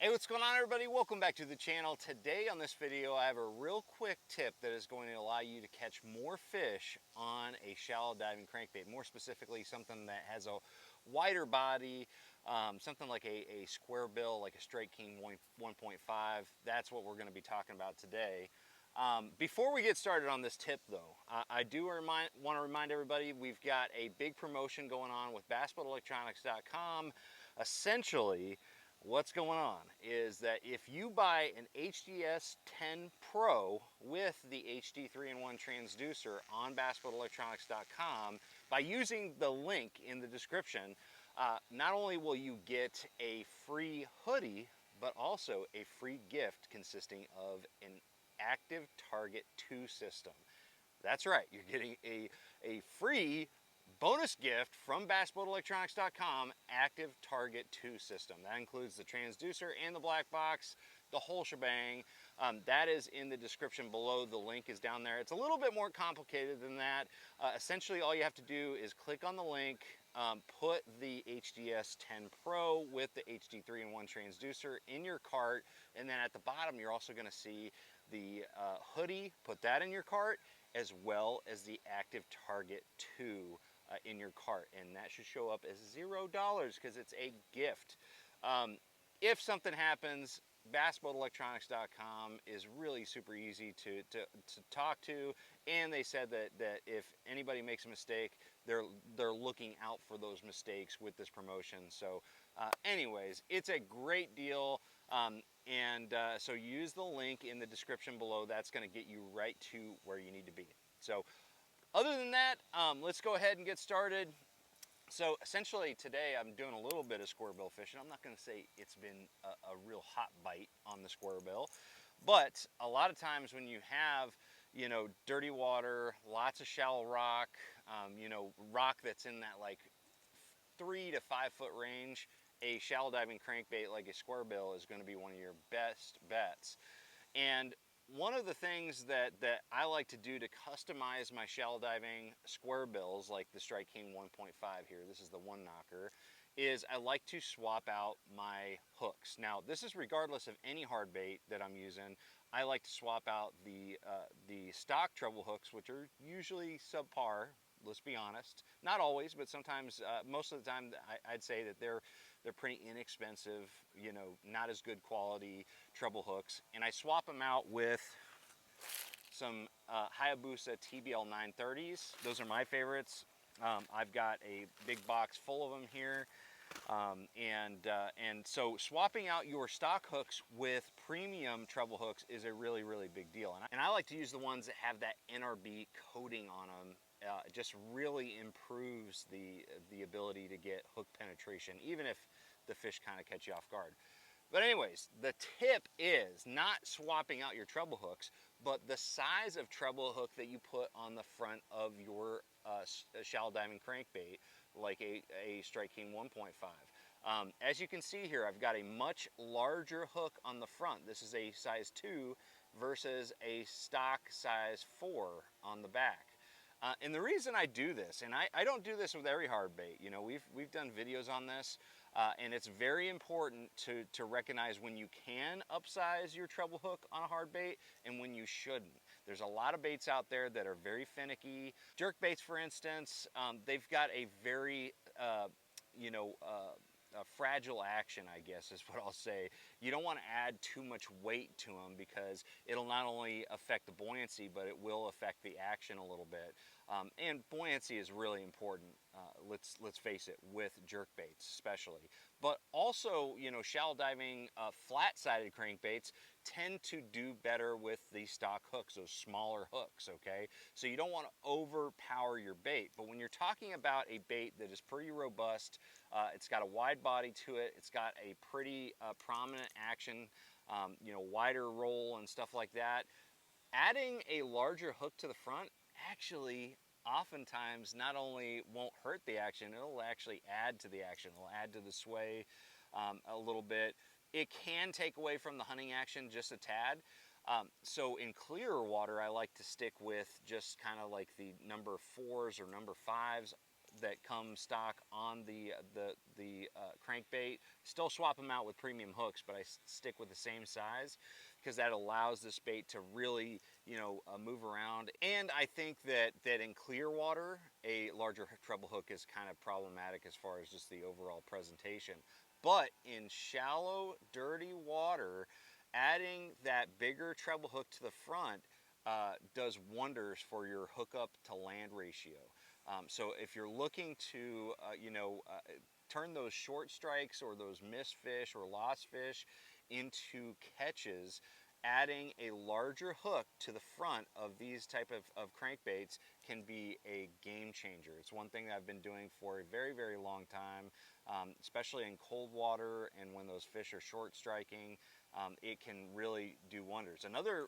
Hey, what's going on, everybody? Welcome back to the channel. Today on this video I have a real quick tip that is going to allow you to catch more fish on a shallow diving crankbait. More specifically, something that has a wider body, something like a square bill, like a Strike King 1.5. That's what we're going to be talking about today. Before we get started on this tip though, I do want to remind everybody we've got a big promotion going on with BassboatElectronics.com. Essentially, what's going on is that if you buy an HDS 10 Pro with the HD 3-in-1 transducer on BassboatElectronics.com, by using the link in the description, not only will you get a free hoodie, but also a free gift consisting of an Active Target 2 system. That's right, you're getting a free bonus gift from BassboatElectronics.com, Active Target 2 system. That includes the transducer and the black box, the whole shebang. That is in the description below. The link is down there. It's a little bit more complicated than that. Essentially, all you have to do is click on the link, put the HDS 10 Pro with the HD 3-in-1 transducer in your cart, and then at the bottom you're also going to see the hoodie. Put that in your cart, as well as the Active Target 2 in your cart, and that should show up as $0 because it's a gift. If something happens, BassboatElectronics.com is really super easy to talk to, and they said that if anybody makes a mistake, they're looking out for those mistakes with this promotion. So anyways, it's a great deal, so use the link in the description below. That's going to get you right to where you need to be. So other than that, let's go ahead and get started. So essentially today I'm doing a little bit of square bill fishing. I'm not going to say it's been a real hot bite on the square bill, but a lot of times when you have, you know, dirty water, lots of shallow rock, you know, rock that's in that like 3 to 5 foot range, a shallow diving crankbait like a square bill is going to be one of your best bets. And one of the things that I like to do to customize my shallow diving square bills, like the Strike King 1.5 here, this is the one knocker, is I like to swap out my hooks. Now, this is regardless of any hard bait that I'm using. I like to swap out the stock treble hooks, which are usually subpar. Let's be honest. Not always, but sometimes, most of the time, I'd say that they're pretty inexpensive, you know, not as good quality treble hooks. And I swap them out with some Hayabusa TBL 930s. Those are my favorites. I've got a big box full of them here. And so swapping out your stock hooks with premium treble hooks is a really, really big deal. And I like to use the ones that have that NRB coating on them. It just really improves the ability to get hook penetration, even if the fish kind of catch you off guard. But anyways, the tip is not swapping out your treble hooks, but the size of treble hook that you put on the front of your shallow diving crankbait, like a Strike King 1.5. As you can see here, I've got a much larger hook on the front. This is a size 2 versus a stock size 4 on the back. And the reason I do this, and I don't do this with every hard bait, you know, we've done videos on this, and it's very important to recognize when you can upsize your treble hook on a hard bait and when you shouldn't. There's a lot of baits out there that are very finicky. Jerk baits, for instance, they've got a very, you know, a fragile action, I guess is what I'll say. You don't want to add too much weight to them because it'll not only affect the buoyancy, but it will affect the action a little bit. And buoyancy is really important, let's face it, with jerk baits especially. But also, you know, shallow diving flat-sided crankbaits tend to do better with the stock hooks, those smaller hooks, okay? So you don't want to overpower your bait. But when you're talking about a bait that is pretty robust, it's got a wide body to it, it's got a pretty prominent action, you know, wider roll and stuff like that, adding a larger hook to the front actually oftentimes not only won't hurt the action, it'll actually add to the action. It'll add to the sway a little bit. It can take away from the hunting action just a tad. So in clearer water, I like to stick with just kind of like the number 4s or number 5s that come stock on the crankbait. Still swap them out with premium hooks, but I stick with the same size because that allows this bait to really, you know, move around. And I think that in clear water, a larger treble hook is kind of problematic as far as just the overall presentation. But in shallow, dirty water, adding that bigger treble hook to the front does wonders for your hookup to land ratio. So if you're looking to, turn those short strikes or those missed fish or lost fish into catches, adding a larger hook to the front of these type of crankbaits can be a game changer. It's one thing that I've been doing for a very, very long time, especially in cold water and when those fish are short striking. It can really do wonders. Another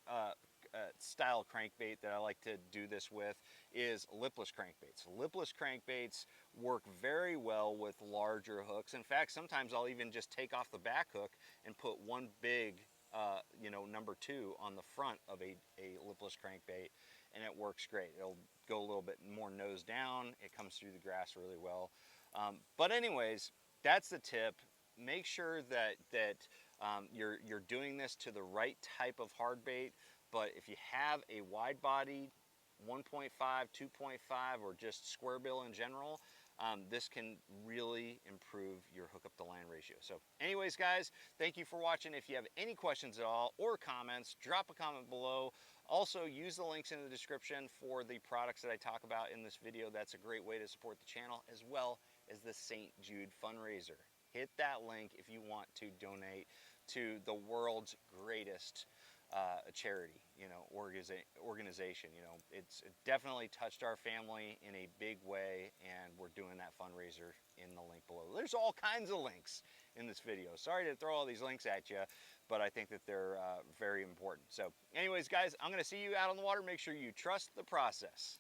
style crankbait that I like to do this with is lipless crankbaits. Lipless crankbaits work very well with larger hooks. In fact, sometimes I'll even just take off the back hook and put one big number 2 on the front of a lipless crankbait, and it works great. It'll go a little bit more nose down. It comes through the grass really well. But anyways, that's the tip. Make sure that you're doing this to the right type of hard bait. But if you have a wide body 1.5, 2.5, or just square bill in general, this can really improve your hookup to land ratio. So anyways, guys, thank you for watching. If you have any questions at all or comments, drop a comment below. Also, use the links in the description for the products that I talk about in this video. That's a great way to support the channel, as well as the St. Jude fundraiser. Hit that link if you want to donate to the world's greatest charity, organization. It's definitely touched our family in a big way, and we're doing that fundraiser in the link below. There's all kinds of links in this video. Sorry to throw all these links at you, but I think that they're very important. So anyways, guys, I'm going to see you out on the water. Make sure you trust the process.